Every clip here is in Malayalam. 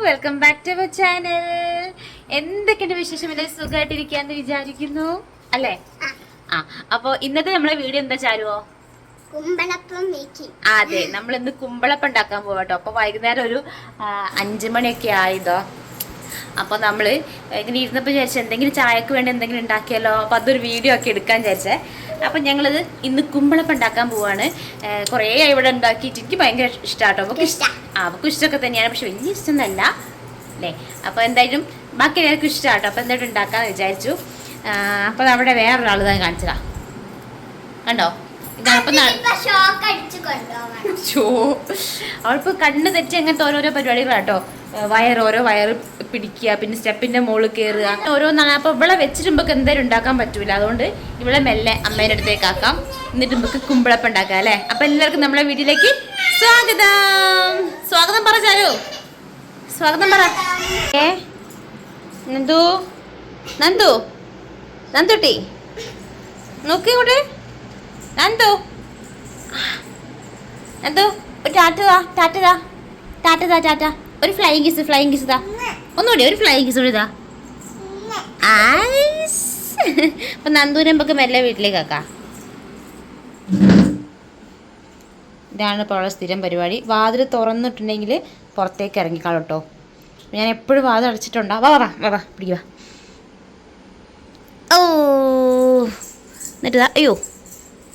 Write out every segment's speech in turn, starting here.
Welcome back to our channel. എന്തൊക്കെയുണ്ട് വിശേഷം? എല്ലാവരും സുഖമായിട്ടിരിക്കാന്ന് വിചാരിക്കുന്നു അല്ലേ? അപ്പൊ ഇന്നത്തെ നമ്മളെ വീഡിയോ എന്താ ചാരുവോ? അതെ, നമ്മൾ ഇന്ന് കുമ്പളപ്പം ഉണ്ടാക്കാൻ പോകട്ടോ. അപ്പൊ വൈകുന്നേരം ഒരു 5 മണിയൊക്കെ ആയതോ. അപ്പൊ നമ്മള് ഇങ്ങനെ ഇരുന്നപ്പോ വിചാരിച്ച എന്തെങ്കിലും ചായക്ക് വേണ്ടി എന്തെങ്കിലും ഉണ്ടാക്കിയാലോ. അപ്പൊ അതൊരു വീഡിയോ ഒക്കെ എടുക്കാൻ വിചാരിച്ചേ. അപ്പൊ ഞങ്ങളിത് ഇന്ന് കുമ്പളപ്പം ഉണ്ടാക്കാൻ പോവാണ്. കുറേ ഇവിടെ ഉണ്ടാക്കിയിട്ട് എനിക്ക് ഭയങ്കര ഇഷ്ടമാട്ടോ. അവക്കും ഇഷ്ടമൊക്കെ തന്നെയാണ്, പക്ഷെ വലിയ ഇഷ്ടമൊന്നല്ല അല്ലേ. അപ്പൊ എന്തായാലും ബാക്കി എല്ലാവർക്കും ഇഷ്ടമാട്ടോ. അപ്പൊ എന്തായാലും ഉണ്ടാക്കാന്ന് വിചാരിച്ചു. അപ്പൊ അവിടെ വേറൊരാൾ തന്നെ കാണിച്ചതാ, കണ്ടോ? അവളിപ്പോ കണ്ണ് തെറ്റി അങ്ങനത്തെ ഓരോരോ പരിപാടികളാട്ടോ. ഓരോ വയറ് പിടിക്കുക, പിന്നെ സ്റ്റെപ്പിന്റെ മുകളിൽ കയറുക, ഓരോന്നാണ്. അപ്പൊ ഇവിടെ വെച്ചിട്ടുമ്പോ എന്തായാലും ഉണ്ടാക്കാൻ പറ്റൂല. അതുകൊണ്ട് ഇവിടെ മെല്ലെ അമ്മേന്റെ അടുത്തേക്ക് ആക്കാം. എന്നിട്ട് നമുക്ക് കുമ്പളപ്പം ഉണ്ടാക്കാം അല്ലെ. അപ്പൊ എല്ലാവർക്കും നമ്മളെ വീട്ടിലേക്ക് സ്വാഗതം. സ്വാഗതം പറ ചാരു, സ്വാഗതം പറ. നന്ദു നന്ദു നന്ദുട്ടി നോക്കി കൂടെ. നന്ദു നന്ദു ഒരു ടാറ്റ. ഒരു ഫ്ലൈയിങ് കിസ് താ. ഒന്നുകൂടി ഒരു ഫ്ലൈയിങ് കിസ് കൂടി താ. അപ്പൊ നന്ദുവിനെ നമുക്ക് മെല്ലെ വീട്ടിലേക്ക് ആക്കാം. ഇതാണ് ഇപ്പോൾ ഉള്ള സ്ഥിരം പരിപാടി. വാതിൽ തുറന്നിട്ടുണ്ടെങ്കിൽ പുറത്തേക്ക് ഇറങ്ങിക്കാളും കേട്ടോ. ഞാൻ എപ്പോഴും വാതിൽ അടച്ചിട്ടുണ്ടാ. വാ പിടിക്കുക. ഓ എന്നിട്ട്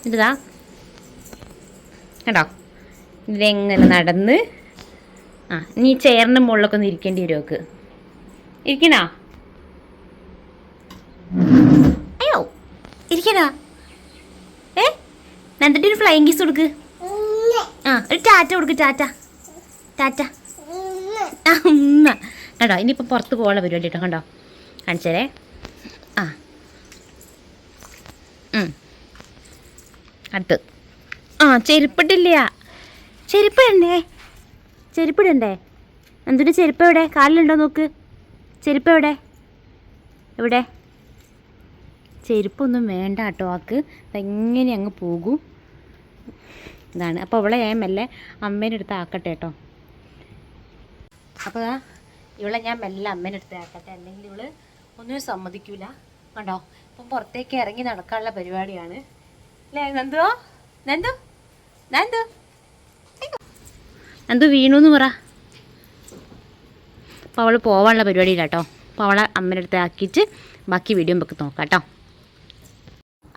എന്നിട്ട് കേട്ടോ, ഇതിലെങ്ങനെ നടന്ന് നീ ചെയറിൻ്റെ മുകളിലൊക്കെ ഒന്ന് ഇരിക്കേണ്ടി വരും. ഒക്കെ ഇരിക്കണോ? അയ്യോ ഇരിക്കണോ? എന്നിട്ട് ഒരു ഫ്ലൈയിങ് കിസ് കൊടുക്ക്. ഒരു ടാറ്റ കൊടുക്ക്. ടാറ്റ കേട്ടോ. ഇനിയിപ്പോൾ പുറത്ത് പോകാനുള്ള പരിപാടി കേട്ടോ. കണ്ടോ, കാണിച്ചേരേ. അടുത്ത് ചെരുപ്പിട്ടില്ല. ചെരുപ്പിടണ്ടേ? എന്തിനു ചെരുപ്പ് എവിടെ? കാലിലുണ്ടോ നോക്ക്. ചെരുപ്പ് എവിടെ? ചെരുപ്പൊന്നും വേണ്ട കേട്ടോ. ആക്ക് എങ്ങനെ അങ്ങ് പോകും. ഇതാണ്. അപ്പോൾ അവളെ ഞാൻ മെല്ലെ അമ്മേൻ്റെ അടുത്ത് ആക്കട്ടെ കേട്ടോ. അപ്പോൾ ഇവളെ ഞാൻ മെല്ലെ അമ്മേൻ്റെ അടുത്ത് ആക്കട്ടെ, അല്ലെങ്കിൽ ഇവള് ഒന്നും സമ്മതിക്കൂല. കണ്ടോ, ഇപ്പം പുറത്തേക്ക് ഇറങ്ങി നടക്കാനുള്ള പരിപാടിയാണ് അല്ലേ. നന്ദു വീണു എന്ന് പറ. അപ്പോൾ അവൾ പോകാനുള്ള പരിപാടിയില്ല കേട്ടോ. അപ്പോൾ അവളെ അമ്മേൻ്റെ അടുത്ത് ആക്കിയിട്ട് ബാക്കി വീഡിയോ നമുക്ക് നോക്കാം കേട്ടോ.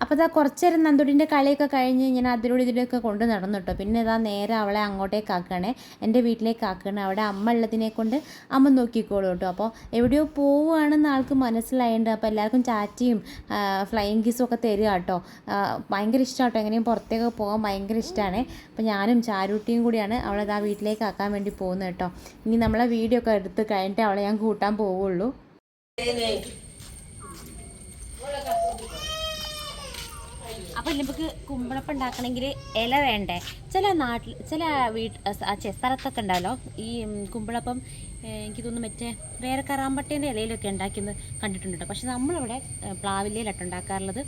അപ്പോൾ ഇതാ കുറച്ച് നേരം നന്ദുടിൻ്റെ കളിയൊക്കെ കഴിഞ്ഞ് ഞാൻ അതിലൂടെ ഇതിലൊക്കെ കൊണ്ട് നടന്നു കേട്ടോ. പിന്നെ ഇതാ നേരെ അവളെ അങ്ങോട്ടേക്ക് ആക്കുകയാണേ, എൻ്റെ വീട്ടിലേക്ക് ആക്കുകയാണ്. അവിടെ അമ്മ ഉള്ളതിനെ കൊണ്ട് അമ്മ നോക്കിക്കോളൂ കേട്ടോ. അപ്പോൾ എവിടെയോ പോവുകയാണെന്ന് ആൾക്ക് മനസ്സിലായിട്ടുണ്ട്. അപ്പോൾ എല്ലാവർക്കും ചാറ്റിയും ഫ്ലൈയിങ് കിസും ഒക്കെ തരിക കേട്ടോ. ഭയങ്കര ഇഷ്ടമാണ് കേട്ടോ. എങ്ങനെയും പുറത്തേക്ക് പോകാൻ ഭയങ്കര ഇഷ്ടമാണ്. അപ്പോൾ ഞാനും ചാരുട്ടിയും കൂടിയാണ് അവളെ ഇതാ വീട്ടിലേക്ക് ആക്കാൻ വേണ്ടി പോകുന്നത് കേട്ടോ. ഇനി നമ്മളെ വീഡിയോ ഒക്കെ എടുത്ത് കഴിഞ്ഞിട്ട് അവളെ ഞാൻ കൂട്ടാൻ പോവുള്ളൂ. അപ്പോൾ നമുക്ക് കുമ്പളപ്പം ഉണ്ടാക്കണമെങ്കിൽ ഇല വേണ്ടേ? ചില നാട്ടിൽ സ്ഥലത്തൊക്കെ ഉണ്ടല്ലോ ഈ കുമ്പളപ്പം. എനിക്ക് തോന്നുന്നു മറ്റേ വേറെ കറാമ്പട്ടേൻ്റെ ഇലയിലൊക്കെ ഉണ്ടാക്കുന്നത് കണ്ടിട്ടുണ്ട് കേട്ടോ. പക്ഷെ നമ്മളിവിടെ പ്ലാവിലയിലട്ടോ ഉണ്ടാക്കാറുള്ളത്.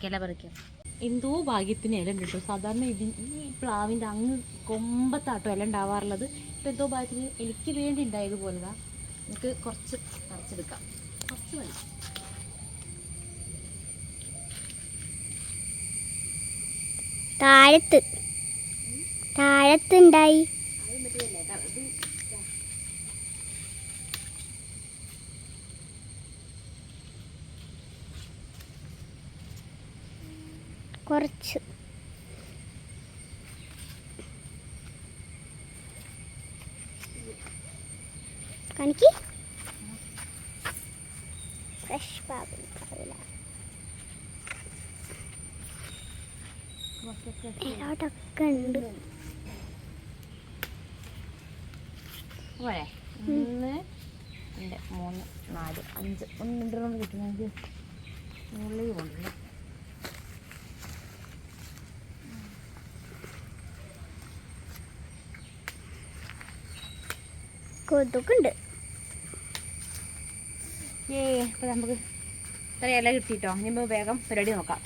ഇല പറിക്കാം. എന്തോ ഭാഗ്യത്തിന് ഇല ഉണ്ട് കേട്ടോ. സാധാരണ ഈ പ്ലാവിൻ്റെ അങ്ങ് കൊമ്പത്താട്ടോ ഇല ഉണ്ടാവാറുള്ളത്. ഇപ്പോൾ എന്തോ ഭാഗ്യത്തിന് എനിക്ക് വേണ്ടി ഉണ്ടായതുപോലെതാ. നമുക്ക് കുറച്ച് പറിച്ചെടുക്കാം. കുറച്ച് മതി. താഴത്തുണ്ടായി. കുറച്ച് കാണിക്ക്. ഫ്രഷ് പാവില്ല ഇലോട്ടൊക്കെ ഉണ്ട്. 1 2 3 4 5 1 കിട്ടുന്നെങ്കിൽ ഉള്ളി കൊണ്ടില്ല. കൊതുകുണ്ട്. അപ്പോൾ നമുക്ക് ഇത്ര ഇല കിട്ടിയിട്ടോ. ഇനി വേഗം പരിപാടി നോക്കാം.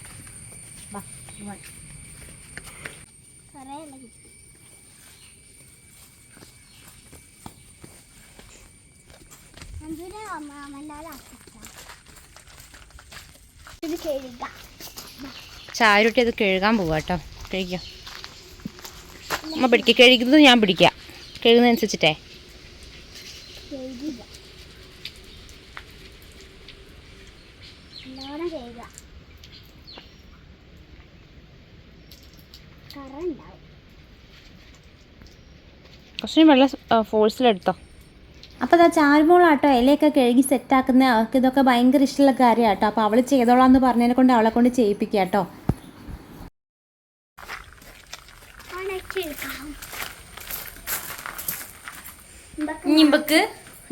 ഇത് കഴുകാം. ചാരുട്ടി അത് കഴുകാൻ പോവാ കേട്ടോ. കഴിക്കാം അമ്മ പിടിക്കുക. കഴുകുന്നത് ഞാൻ പിടിക്കാം, കഴുകുന്നതനുസരിച്ചിട്ടേ. കഴുകില്ല, നല്ലോണം കഴുകാം. കറ ഉണ്ടാവും. കുറച്ചും വെള്ളം ഫോഴ്സിലെടുത്തോ. അപ്പോൾ അതാ ചാരുമോളാട്ടോ ഇലയൊക്കെ കഴുകി സെറ്റാക്കുന്ന. അവൾക്ക് ഇതൊക്കെ ഭയങ്കര ഇഷ്ടമുള്ള കാര്യമാണ് കേട്ടോ. അപ്പോൾ അവൾ ചെയ്തോളാം എന്ന് പറഞ്ഞതിനെ കൊണ്ട് അവളെ കൊണ്ട് ചെയ്യിപ്പിക്കുക കേട്ടോ. ഇമ്പക്ക്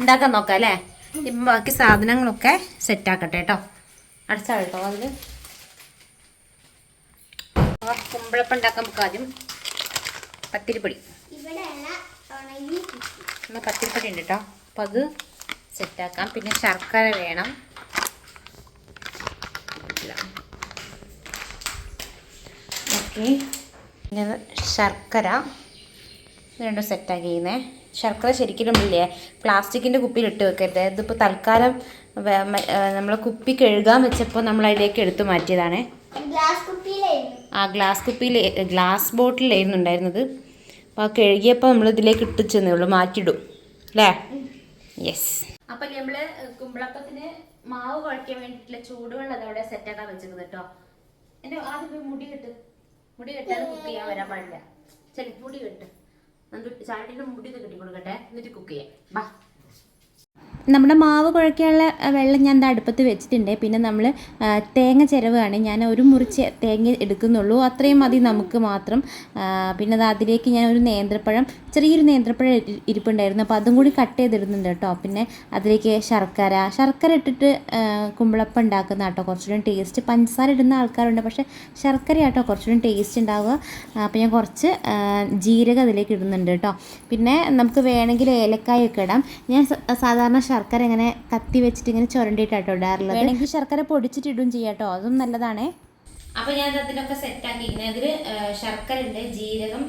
ഉണ്ടാക്കാൻ നോക്കാം അല്ലേ. ഇപ്പം ബാക്കി സാധനങ്ങളൊക്കെ സെറ്റാക്കട്ടെ കേട്ടോ. അടച്ചാ കേട്ടോ അതിൽ കുമ്പളപ്പം ഉണ്ടാക്കാൻ നമുക്ക് ആദ്യം പത്തിരിപ്പൊടി. നമ്മൾ പത്തിരിപ്പൊടി ഉണ്ട് കേട്ടോ. അപ്പം അത് സെറ്റാക്കാം. പിന്നെ ശർക്കര വേണം. ഓക്കെ, പിന്നെ ശർക്കര രണ്ടും സെറ്റാക്കി ചെയ്യുന്നേ. ശർക്കര ശരിക്കും ഇല്ലേ പ്ലാസ്റ്റിക്കിൻ്റെ കുപ്പിയിൽ ഇട്ട് വെക്കരുത്. ഇതിപ്പോൾ തൽക്കാലം നമ്മൾ കുപ്പി കഴുകാൻ വെച്ചപ്പോൾ നമ്മൾ അതിലേക്ക് എടുത്തു മാറ്റിയതാണ്. ആ ഗ്ലാസ് കുപ്പിയിൽ ഗ്ലാസ് ബോട്ടിലായിരുന്നു ഉണ്ടായിരുന്നത്. അപ്പോൾ ആ കഴുകിയപ്പോൾ നമ്മൾ ഇതിലേക്ക് ഇട്ടിച്ചെന്നേ ഉള്ളൂ, മാറ്റിയിടും അല്ലേ. യെസ്. അപ്പം നമ്മൾ കുമ്പളപ്പത്തിന് മാവ് കുഴയ്ക്കാൻ വേണ്ടിയിട്ടുള്ള ചൂടുവെള്ളം അതവിടെ സെറ്റാക്കാൻ വെച്ചിരുന്നത് കേട്ടോ. എൻ്റെ ആദ്യം പോയി മുടി കെട്ടാതെ കുക്ക് ചെയ്യാൻ വരാൻ പാടില്ല. ശരി, മുടി കെട്ട്. ചാട്ടിൻ്റെ മുടിയൊക്കെ കെട്ടി കൊടുക്കട്ടെ, എന്നിട്ട് കുക്ക് ചെയ്യാം. ബാ. നമ്മുടെ മാവ് കുഴയ്ക്കാനുള്ള വെള്ളം ഞാൻ അടുപ്പത്ത് വെച്ചിട്ടുണ്ട്. പിന്നെ നമ്മൾ തേങ്ങ ചിരവാണ്. ഞാൻ ഒരു മുറി തേങ്ങ എടുക്കുന്നുള്ളൂ, അത്രയും മതി നമുക്ക് മാത്രം. പിന്നെ അതിലേക്ക് ഞാൻ ഒരു നേന്ത്രപ്പഴം, ചെറിയൊരു നേന്ത്രപ്പഴം ഇരിപ്പുണ്ടായിരുന്നു, അപ്പോൾ അതും കൂടി കട്ട് ചെയ്തിടുന്നുണ്ട് കേട്ടോ. പിന്നെ അതിലേക്ക് ശർക്കര ഇട്ടിട്ട് കുമ്പളപ്പം ഉണ്ടാക്കുന്ന കേട്ടോ കുറച്ചുകൂടി ടേസ്റ്റ്. പഞ്ചസാര ഇടുന്ന ആൾക്കാരുണ്ട്, പക്ഷേ ശർക്കര കേട്ടോ കുറച്ചുകൂടി ടേസ്റ്റ് ഉണ്ടാവുക. അപ്പോൾ ഞാൻ കുറച്ച് ജീരകം അതിലേക്ക് ഇടുന്നുണ്ട് കേട്ടോ. പിന്നെ നമുക്ക് വേണമെങ്കിൽ ഏലക്കായൊക്കെ ഇടാം. ഞാൻ സാധാരണ ശർക്കര ഇങ്ങനെ കത്തി വെച്ചിട്ട് ഇങ്ങനെ ചുരണ്ടിയിട്ടാട്ടോ ഇടാറുള്ളത്. വേണമെങ്കിൽ ശർക്കര പൊടിച്ചിട്ട് ഇടും ചെയ്യാം കേട്ടോ, അതും നല്ലതാണേ. അപ്പോൾ ഞാൻ അതിനൊക്കെ സെറ്റാക്കിയിരിക്കുന്നത്. അതിൽ ശർക്കര ഉണ്ട്, ജീരകം,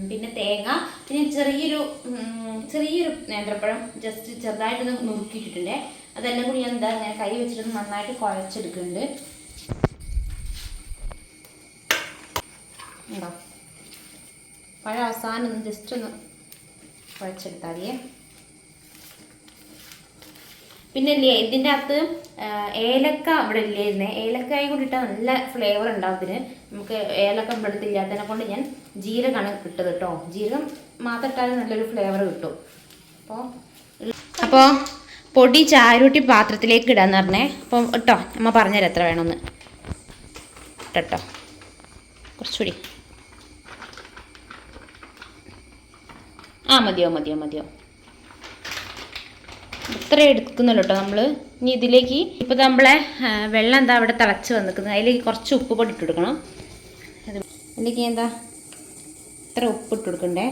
പിന്നെ തേങ്ങ, പിന്നെ ചെറിയൊരു നേന്ത്രപ്പഴം ജസ്റ്റ് ചെറുതായിട്ടൊന്ന് നുറുക്കിയിട്ടിട്ടുണ്ട്. അതെല്ലാം കൂടി ഞാൻ ഇങ്ങനെ കൈ വെച്ചിട്ടൊന്ന് നന്നായിട്ട് കുഴച്ചെടുക്കുന്നുണ്ട്. ഉണ്ടോ പഴം അവസാനം ഒന്ന് ജസ്റ്റ് ഒന്ന് കുഴച്ചെടുത്താൽ മതിയേ. പിന്നെ ഇല്ലേ ഇതിൻ്റെ അകത്ത് ഏലക്ക ഇവിടെ ഇല്ലായിരുന്നേ. ഏലക്കായും കൂടി ഇട്ടാൽ നല്ല ഫ്ലേവർ ഉണ്ടാവും ഇതിന്. നമുക്ക് ഏലക്ക ഇവിടെ അടുത്തില്ലാത്തതിനെ കൊണ്ട് ഞാൻ ജീരകമാണ് ഇട്ടത് കേട്ടോ. ജീരകം മാത്രം ഇട്ടാലും നല്ലൊരു ഫ്ലേവർ കിട്ടും. അപ്പോൾ പൊടി ചാരുട്ടി പാത്രത്തിലേക്ക് ഇടാന്ന് പറഞ്ഞേ. അപ്പം ഇട്ടോ അമ്മ പറഞ്ഞുതരാം എത്ര വേണമെന്ന്. ഇട്ടോ കുറച്ചുകൂടി. മതിയോ. ഇത്ര എടുക്കുന്നുള്ളൂ കേട്ടോ നമ്മൾ. ഇനി ഇതിലേക്ക് ഇപ്പോൾ നമ്മളെ വെള്ളം എന്താ അവിടെ തിളച്ച് വന്നിരിക്കുന്നത്, അതിലേക്ക് കുറച്ച് ഉപ്പ് പൊടി ഇട്ട് കൊടുക്കണം. അതിലേക്ക് എന്താ ഇത്ര ഉപ്പ് ഇട്ട് കൊടുക്കണ്ടേ,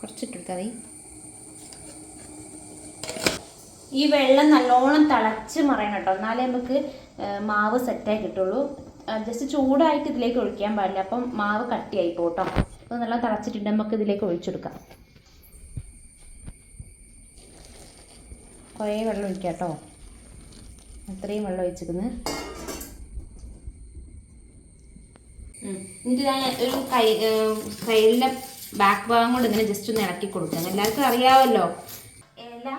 കുറച്ചിട്ട് കൊടുത്താൽ മതി. ഈ വെള്ളം നല്ലോണം തിളച്ച് മറയണം കേട്ടോ, എന്നാലേ നമുക്ക് മാവ് സെറ്റായി കിട്ടുള്ളൂ. ജസ്റ്റ് ചൂടായിട്ട് ഇതിലേക്ക് ഒഴിക്കാൻ പാടില്ല, അപ്പം മാവ് കട്ടിയായി പോട്ടോ. അപ്പോൾ നല്ല തിളച്ചിട്ടുണ്ട്, നമുക്ക് ഇതിലേക്ക് ഒഴിച്ചെടുക്കാം. കുറേ വെള്ളം ഒഴിക്കാം കേട്ടോ, അത്രയും വെള്ളം ഒഴിച്ചിരുന്ന്. എന്നിട്ട് ഞാൻ ഒരു കയ്യിലെ ബാക്ക് ഭാഗം കൊണ്ട് ഇങ്ങനെ ജസ്റ്റ് ഒന്ന് ഇളക്കി കൊടുക്കാം. എല്ലാവർക്കും അറിയാമല്ലോ ഇല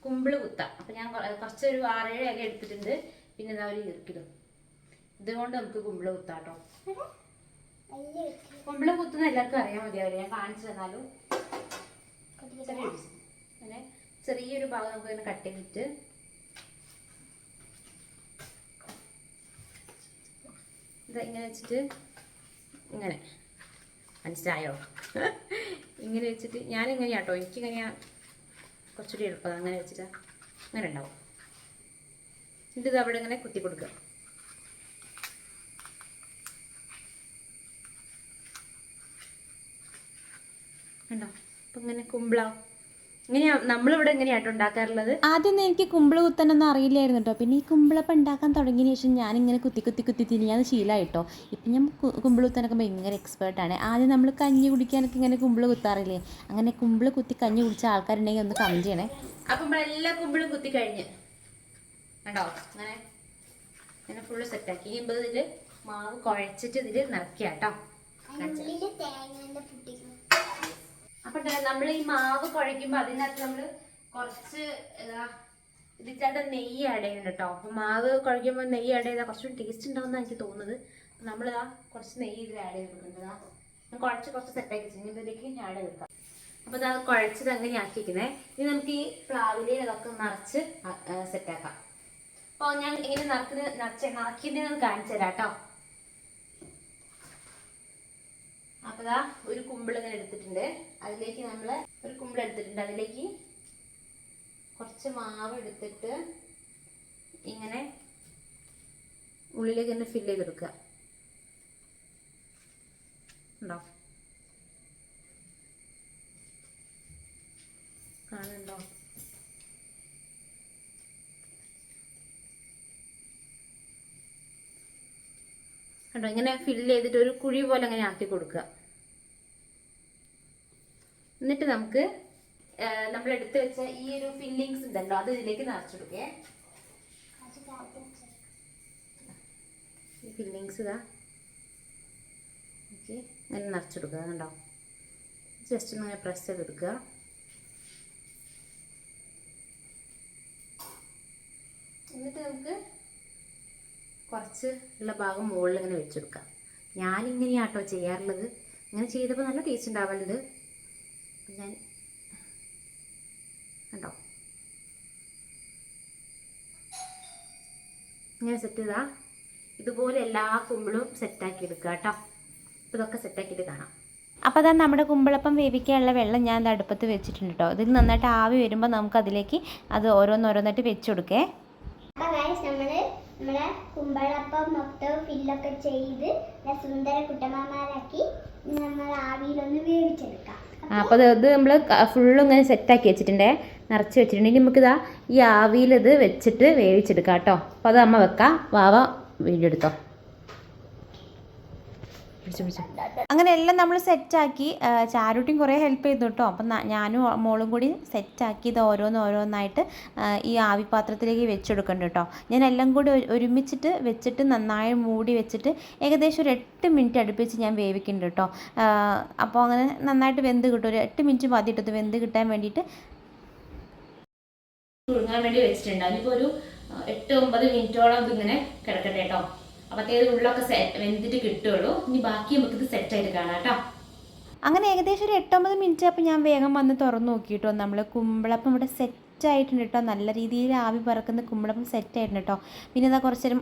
കുമ്പിള് കുത്താം. അപ്പം ഞാൻ കുറച്ചൊരു 6-7 ഇല എടുത്തിട്ടുണ്ട്. പിന്നെ എന്താ ഒരു ഇറക്കിടും. ഇതുകൊണ്ട് നമുക്ക് കുമ്പിള് കുത്താം കേട്ടോ. കുമ്പിള് കുത്തുന്ന എല്ലാവർക്കും അറിയാൻ മതിയാവില്ല, ഞാൻ കാണിച്ചു തന്നാലും. അങ്ങനെ ചെറിയൊരു ഭാഗം നമുക്ക് ഇങ്ങനെ കട്ട് ചെയ്തിട്ട് ഇങ്ങനെ വെച്ചിട്ട് ഇങ്ങനെ, മനസ്സിലായോ? ഇങ്ങനെ വെച്ചിട്ട് ഞാനിങ്ങനെയാണ് കേട്ടോ, എനിക്കിങ്ങനെയാണ് കുറച്ചുകൂടി എളുപ്പം. അങ്ങനെ വെച്ചിട്ട് അങ്ങനെ ഉണ്ടാവും. ഇത് അവിടെ ഇങ്ങനെ കുത്തി കൊടുക്കുക. ഉണ്ടോ? അപ്പം ഇങ്ങനെ കുമ്പിളാവും. ഇങ്ങനെയാ നമ്മളിവിടെ എങ്ങനെയാട്ടോ ഉണ്ടാക്കാറുള്ളത്. ആദ്യമൊന്നും എനിക്ക് കുമ്പിള് കുത്താനൊന്നും അറിയില്ലായിരുന്നു കേട്ടോ. പിന്നെ ഈ കുമ്പിളപ്പം ഉണ്ടാക്കാൻ തുടങ്ങിയതിന് ശേഷം ഞാനിങ്ങനെ കുത്തി തിരിഞ്ഞാൽ ശീലമായിട്ടോ. ഇപ്പം ഞാൻ കുമ്പിള് കുത്താനൊക്കെ ഭയങ്കര എക്സ്പേർട്ടാണ്. ആദ്യം നമ്മൾ കഞ്ഞി കുടിക്കാനൊക്കെ ഇങ്ങനെ കുമ്പിള് കുത്താറില്ലേ, അങ്ങനെ കുമ്പിള് കുത്തി കഞ്ഞി കുടിച്ച ആൾക്കാരുണ്ടെങ്കിൽ ഒന്ന് കമൻറ്റ് ചെയ്യണേ. അപ്പം നമ്മളെല്ലാ കുമ്പിളും കുത്തി കഴിഞ്ഞ് കണ്ടോ, അങ്ങനെ അങ്ങനെ ഫുള്ള് സെറ്റാക്കി. ഇനിയിപ്പോൾ ഇതിൽ മാവ് കുഴച്ചിട്ട് ഇതിൽ നിറയ്ക്കുക കേട്ടോ. അപ്പം നമ്മൾ ഈ മാവ് കുഴയ്ക്കുമ്പോൾ അതിനകത്ത് നമ്മൾ കുറച്ച് ഇതിൻ്റെ നെയ്യ് ആഡ് ചെയ്യുന്നുണ്ട് കേട്ടോ. അപ്പം മാവ് കുഴയ്ക്കുമ്പോൾ നെയ്യ് ആഡ് ചെയ്താൽ കുറച്ചും ടേസ്റ്റ് ഉണ്ടാവുമെന്നാണ് എനിക്ക് തോന്നുന്നത്. നമ്മളിതാ കുറച്ച് നെയ്യ് ഇതിൽ ആഡ് ചെയ്തിട്ടുണ്ട്. ഞാൻ കുറച്ച് സെറ്റാക്കി വെച്ചിട്ടുണ്ട്. ഇതിലേക്ക് ആഡ് ചെയ്ത് വെക്കാം. അപ്പോൾ ഇതാ കുഴച്ചത് അങ്ങനെ ആക്കിയിരിക്കുന്നത്. ഇനി നമുക്ക് ഈ പ്ലാവിലെ അതൊക്കെ നിറച്ച് സെറ്റാക്കാം. അപ്പോൾ ഞാൻ ഇങ്ങനെ നിറയ്ക്കുന്നതെന്ന് കാണിച്ചു തരാം കേട്ടോ. അപ്പോൾ ഇതാ ഒരു കുമ്പിൾ ഇങ്ങനെ എടുത്തിട്ടുണ്ട്. അതിലേക്ക് നമ്മൾ ഒരു കുമ്പിൾ എടുത്തിട്ടുണ്ട്. അതിലേക്ക് കുറച്ച് മാവ് എടുത്തിട്ട് ഇങ്ങനെ ഉള്ളിലേക്ക് തന്നെ ഫില്ല് ചെയ്തെടുക്കുക. ഉണ്ടോ, കാണുന്നുണ്ടോ? കണ്ടോ, ഇങ്ങനെ ഫില്ല് ചെയ്തിട്ട് ഒരു കുഴി പോലെ അങ്ങനെ ആക്കി കൊടുക്കുക. എന്നിട്ട് നമുക്ക് നമ്മൾ എടുത്തു വെച്ച ഈ ഒരു ഫില്ലിങ്സ് ഉണ്ടല്ലോ, അത് ഇതിലേക്ക് നിറച്ചെടുക്കേ. ഈ ഫില്ലിങ്സ് ഇതാ ഓക്കെ അങ്ങനെ നിറച്ചെടുക്കുക. കണ്ടോ, ജസ്റ്റ് ഒന്ന് അങ്ങനെ പ്രസ് ചെയ്തെടുക്കുക. എന്നിട്ട് നമുക്ക് കുറച്ച് ഉള്ള ഭാഗം മുകളിൽ ഇങ്ങനെ വെച്ചെടുക്കാം. ഞാനിങ്ങനെയാട്ടോ ചെയ്യാറുള്ളത്. ഇങ്ങനെ ചെയ്തപ്പോൾ നല്ല ടേസ്റ്റ് ഉണ്ടാവലുണ്ട്. ഞാൻ കണ്ടോ ഇങ്ങനെ സെറ്റ് ചെയ്താൽ ഇതുപോലെ എല്ലാ കുമ്പിളും സെറ്റാക്കി എടുക്കുക കേട്ടോ. അപ്പോൾ ഇതൊക്കെ സെറ്റാക്കിയിട്ട് കാണാം. അപ്പോൾ അതാ നമ്മുടെ കുമ്പിളപ്പം വേവിക്കാനുള്ള വെള്ളം ഞാൻ അടുപ്പത്ത് വെച്ചിട്ടുണ്ട് കേട്ടോ. ഇതിൽ നന്നായിട്ട് ആവി വരുമ്പോൾ നമുക്കതിലേക്ക് അത് ഓരോന്നോരോന്നായിട്ട് വെച്ച് കൊടുക്കേ. നമ്മളെ കുമ്പളപ്പം മൊത്തം ഫില്ലൊക്കെ ചെയ്ത് സുന്ദര കുട്ടമ്മമാരാക്കി നമ്മൾ ആവിയിലൊന്ന് വേവിച്ചെടുക്കാം. അപ്പോൾ ഇത് നമ്മൾ ഫുള്ളും ഇങ്ങനെ സെറ്റാക്കി വെച്ചിട്ടുണ്ടേ, നിറച്ച് വെച്ചിട്ടുണ്ടെങ്കിൽ നമുക്കിതാ ഈ ആവിയിലിത് വെച്ചിട്ട് വേവിച്ചെടുക്കാം കേട്ടോ. അപ്പോൾ അത് അമ്മ വെക്കാം. വാവ വീഡിയോ എടുത്തോ. അങ്ങനെ എല്ലാം നമ്മൾ സെറ്റാക്കി. ചാരുട്ടിയും കുറേ ഹെൽപ്പ് ചെയ്തു കേട്ടോ. അപ്പം ഞാനും മോളും കൂടി സെറ്റാക്കി ഇത് ഓരോന്നായിട്ട് ഈ ആവിപാത്രത്തിലേക്ക് വെച്ചെടുക്കുന്നുണ്ട് കേട്ടോ. ഞാൻ എല്ലാം കൂടി ഒരുമിച്ചിട്ട് വെച്ചിട്ട് നന്നായി മൂടി വെച്ചിട്ട് ഏകദേശം ഒരു 8 മിനിറ്റ് അടുപ്പിച്ച് ഞാൻ വേവിക്കുന്നുണ്ട് കേട്ടോ. അപ്പോൾ അങ്ങനെ നന്നായിട്ട് വെന്ത് കിട്ടും. ഒരു 8 മിനിറ്റ് മതി ഇട്ടത് വെന്ത് കിട്ടാൻ വേണ്ടിയിട്ട്. പുഴുങ്ങാൻ വേണ്ടി വെച്ചിട്ടുണ്ട്. അതിപ്പോൾ ഒരു 8-9 മിനിറ്റോളം ഇതിങ്ങനെ കിടക്കട്ടെ കേട്ടോ. അപ്പോഴത്തേത് ഉള്ളൊക്കെ വെന്തിട്ട് കിട്ടുള്ളൂ. ഇനി ബാക്കി നമുക്കിത് സെറ്റായിട്ട് കാണാം കേട്ടോ. അങ്ങനെ ഏകദേശം ഒരു 8-9 മിനിറ്റ് അപ്പോൾ ഞാൻ വേഗം വന്ന് തുറന്ന് നോക്കിയിട്ടോ. നമ്മൾ കുമ്പിളപ്പം ഇവിടെ സെറ്റായിട്ടുണ്ട് കേട്ടോ. നല്ല രീതിയിൽ ആവി പറക്കുന്ന കുമ്പിളപ്പം സെറ്റായിട്ടുണ്ട് കേട്ടോ. പിന്നെ എന്താ കുറച്ച് നേരം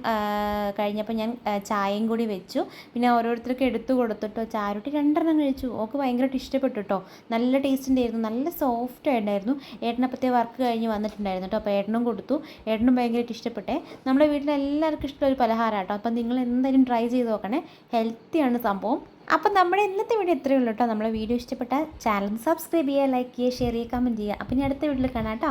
കഴിഞ്ഞപ്പോൾ ഞാൻ ചായയും കൂടി വെച്ചു. പിന്നെ ഓരോരുത്തർക്ക് എടുത്തു കൊടുത്തിട്ടോ. ചാരുട്ടി 2 കഴിച്ചു. ഓക്ക് ഭയങ്കരമായിട്ട് ഇഷ്ടപ്പെട്ടു കേട്ടോ. നല്ല ടേസ്റ്റ് ഉണ്ടായിരുന്നു, നല്ല സോഫ്റ്റ് ആയിട്ടുണ്ടായിരുന്നു. ഏട്ടനപ്പത്തെ വർക്ക് കഴിഞ്ഞ് വന്നിട്ടുണ്ടായിരുന്നു കേട്ടോ. അപ്പോൾ ഏട്ടനും കൊടുത്തു. ഏട്ടനും ഭയങ്കരമായിട്ട് ഇഷ്ടപ്പെട്ടെ. നമ്മുടെ വീട്ടിൽ എല്ലാവർക്കും ഇഷ്ടമുള്ള ഒരു പലഹാരം കേട്ടോ. അപ്പം നിങ്ങൾ എന്തായാലും ട്രൈ ചെയ്ത് നോക്കണേ. ഹെൽത്തിയാണ് സംഭവം. അപ്പം നമ്മുടെ ഇന്നത്തെ വീഡിയോ ഇത്രയേ ഉള്ളൂ കേട്ടോ. നമ്മളെ വീഡിയോ ഇഷ്ടപ്പെട്ടാൽ ചാനൽ സബ്സ്ക്രൈബ് ചെയ്യുക, ലൈക്ക് ചെയ്യുക, ഷെയർ ചെയ്യുക, കമൻറ്റ് ചെയ്യുക. അപ്പം ഇനി അടുത്ത വീഡിയോയിൽ കാണാം കേട്ടോ.